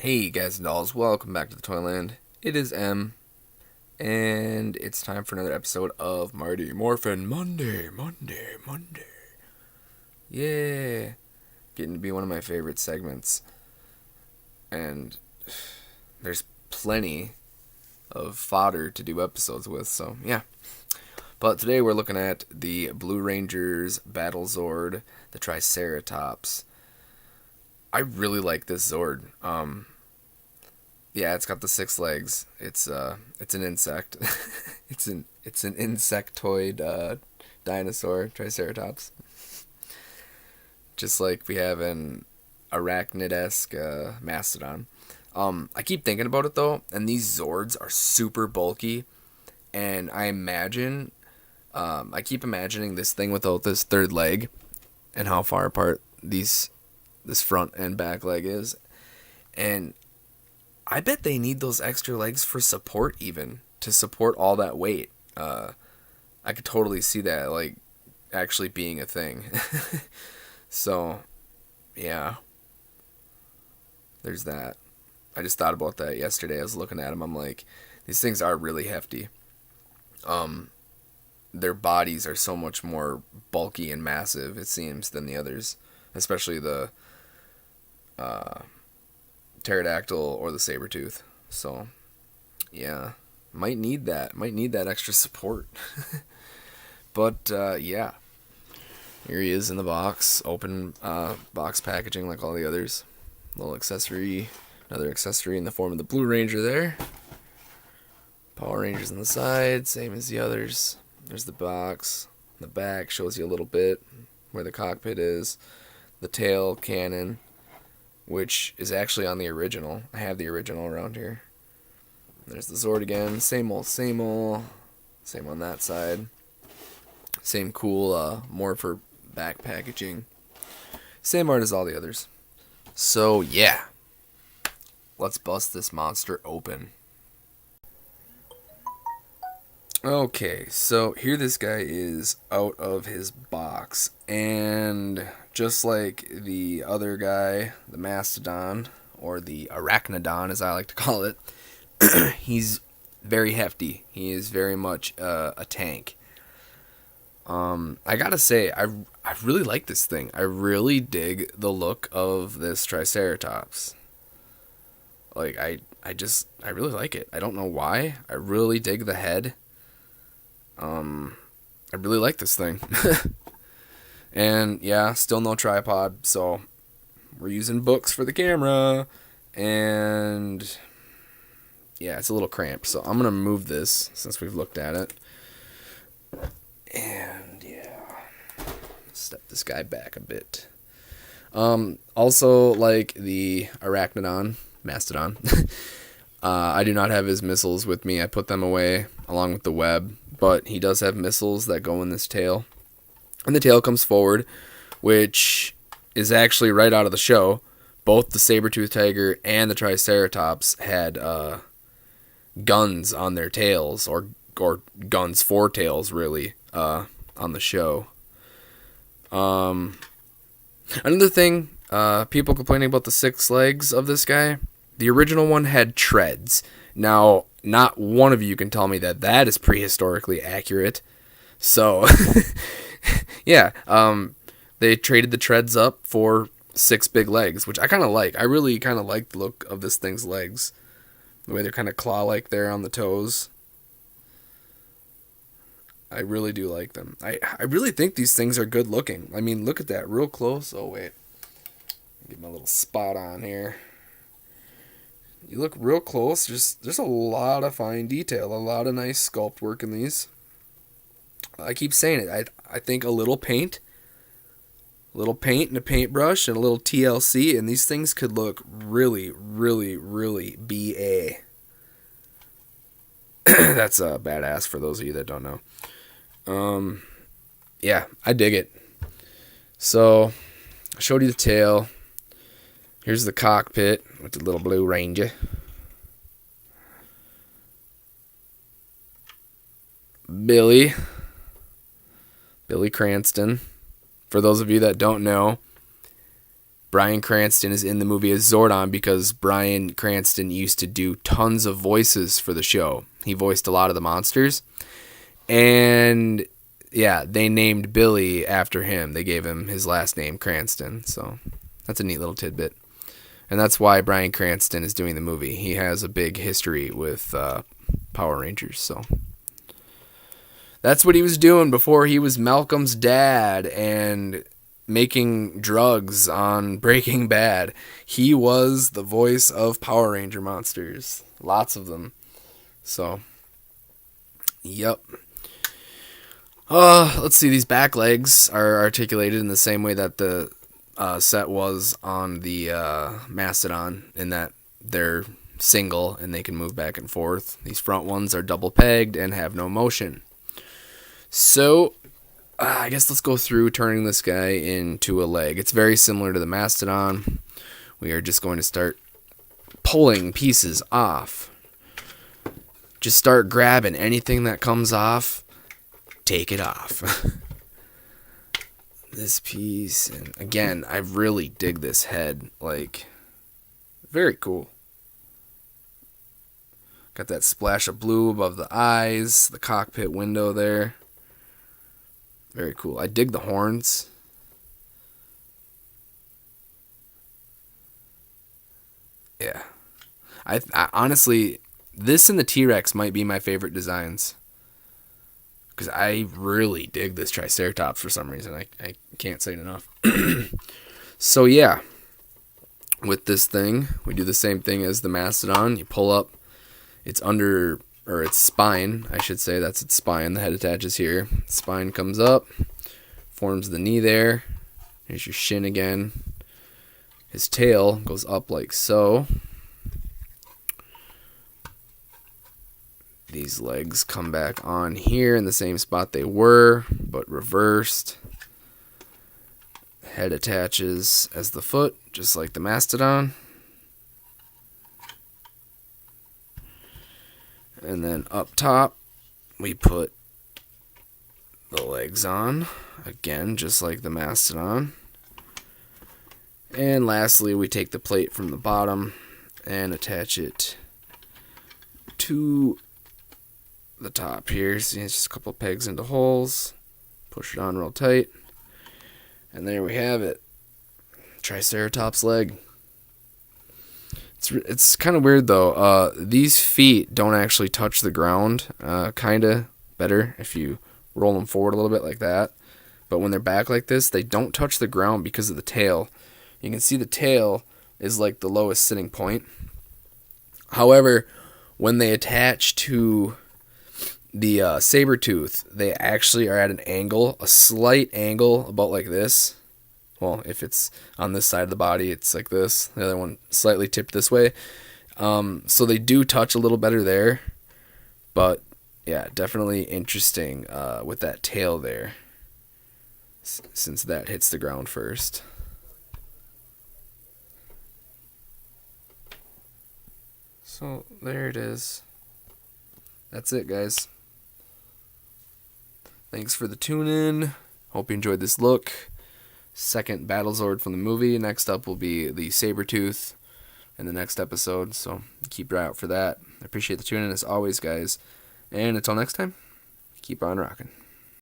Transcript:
Hey guys and dolls, welcome back to the Toyland. It is M, and it's time for another episode of Mighty Morphin Monday. Yeah, getting to be one of my favorite segments, and there's plenty of fodder to do episodes with, so yeah. But today we're looking at the Blue Ranger's Battle Zord, the Triceratops. I really like this Zord. Yeah, it's got the 6 legs. It's an insect. it's an insectoid dinosaur, Triceratops. Just like we have an arachnid-esque mastodon. I keep thinking about it though, and these zords are super bulky, and I keep imagining this thing without this third leg, and how far apart this front and back leg is, and I bet they need those extra legs for support, even to support all that weight. I could totally see that, like, actually being a thing. So, yeah, there's that. I just thought about that yesterday. I was looking at them. I'm like, these things are really hefty. Their bodies are so much more bulky and massive, it seems, than the others, especially the pterodactyl or the sabertooth. So, yeah, might need that. Might need that extra support. But yeah, here he is in the box, open box packaging like all the others. Little accessory, another accessory in the form of the Blue Ranger there. Power Rangers on the side, same as the others. There's the box. The back shows you a little bit where the cockpit is. The tail cannon, which is actually on the original. I have the original around here. There's the Zord again. Same old. Same on that side. Same cool morpher back packaging. Same art as all the others. So, yeah. Let's bust this monster open. Okay, so here this guy is out of his box. And just like the other guy, the mastodon, or the arachnodon as I like to call it, he's very hefty. He is very much a tank. I gotta say, I really like this thing. I really dig the look of this Triceratops. Like, I really like it. I don't know why. I really dig the head. I really like this thing. And yeah, still no tripod, so we're using books for the camera. And yeah, it's a little cramped, so I'm gonna move this since we've looked at it. And yeah, step this guy back a bit. Also, like the arachnodon, mastodon, I do not have his missiles with me. I put them away along with the web, but he does have missiles that go in this tail. And the tail comes forward, which is actually right out of the show. Both the Sabertooth tiger and the Triceratops had guns on their tails, or guns for tails, really, on the show. Another thing, people complaining about the 6 legs of this guy. The original one had treads. Now, not one of you can tell me that is prehistorically accurate. So, yeah, they traded the treads up for 6 big legs, which I kind of like. I really kind of like the look of this thing's legs. The way they're kind of claw-like there on the toes. I really do like them. I really think these things are good looking. I mean, look at that real close. Oh, wait. Get my little spot on here. You look real close. There's a lot of fine detail. A lot of nice sculpt work in these. I keep saying it. I think a little paint and a paintbrush and a little TLC, and these things could look really, really, really BA. That's badass for those of you that don't know. Yeah, I dig it. So, I showed you the tail. Here's the cockpit with the little Blue Ranger. Billy Cranston. For those of you that don't know, Bryan Cranston is in the movie as Zordon because Bryan Cranston used to do tons of voices for the show. He voiced a lot of the monsters. And yeah, they named Billy after him. They gave him his last name, Cranston. So that's a neat little tidbit. And that's why Bryan Cranston is doing the movie. He has a big history with Power Rangers. So that's what he was doing before he was Malcolm's dad and making drugs on Breaking Bad. He was the voice of Power Ranger monsters. Lots of them. So, yep. Let's see. These back legs are articulated in the same way that the set was on the Mastodon, in that they're single and they can move back and forth. These front ones are double pegged and have no motion. So, I guess let's go through turning this guy into a leg. It's very similar to the Mastodon. We are just going to start pulling pieces off. Just start grabbing anything that comes off. Take it off. This piece, and again, I really dig this head. Like, very cool. Got that splash of blue above the eyes, the cockpit window there. Very cool. I dig the horns. Yeah. I honestly, this and the T-Rex might be my favorite designs. Because I really dig this Triceratops for some reason. I can't say it enough. So yeah. With this thing, we do the same thing as the Mastodon. You pull up its under, or its spine, I should say. That's its spine. The head attaches here. Spine comes up, forms the knee there. Here's your shin again. His tail goes up like so. These legs come back on here in the same spot they were, but reversed. Head attaches as the foot, just like the Mastodon. And then up top, we put the legs on, again, just like the Mastodon. And lastly, we take the plate from the bottom and attach it to the top here. See, it's just a couple pegs into holes. Push it on real tight. And there we have it. Triceratops leg. It's kind of weird though. These feet don't actually touch the ground. Kind of better if you roll them forward a little bit like that. But when they're back like this, they don't touch the ground because of the tail. You can see the tail is like the lowest sitting point. However, when they attach to the Sabertooth, they actually are at an angle, a slight angle, about like this. Well, if it's on this side of the body, it's like this. The other one slightly tipped this way. So they do touch a little better there. But, yeah, definitely interesting with that tail there, since that hits the ground first. So, there it is. That's it, guys. Thanks for the tune-in. Hope you enjoyed this look. Second Battle Zord from the movie. Next up will be the Sabertooth in the next episode, so keep your eye out for that. I appreciate the tune-in as always, guys. And until next time, keep on rocking.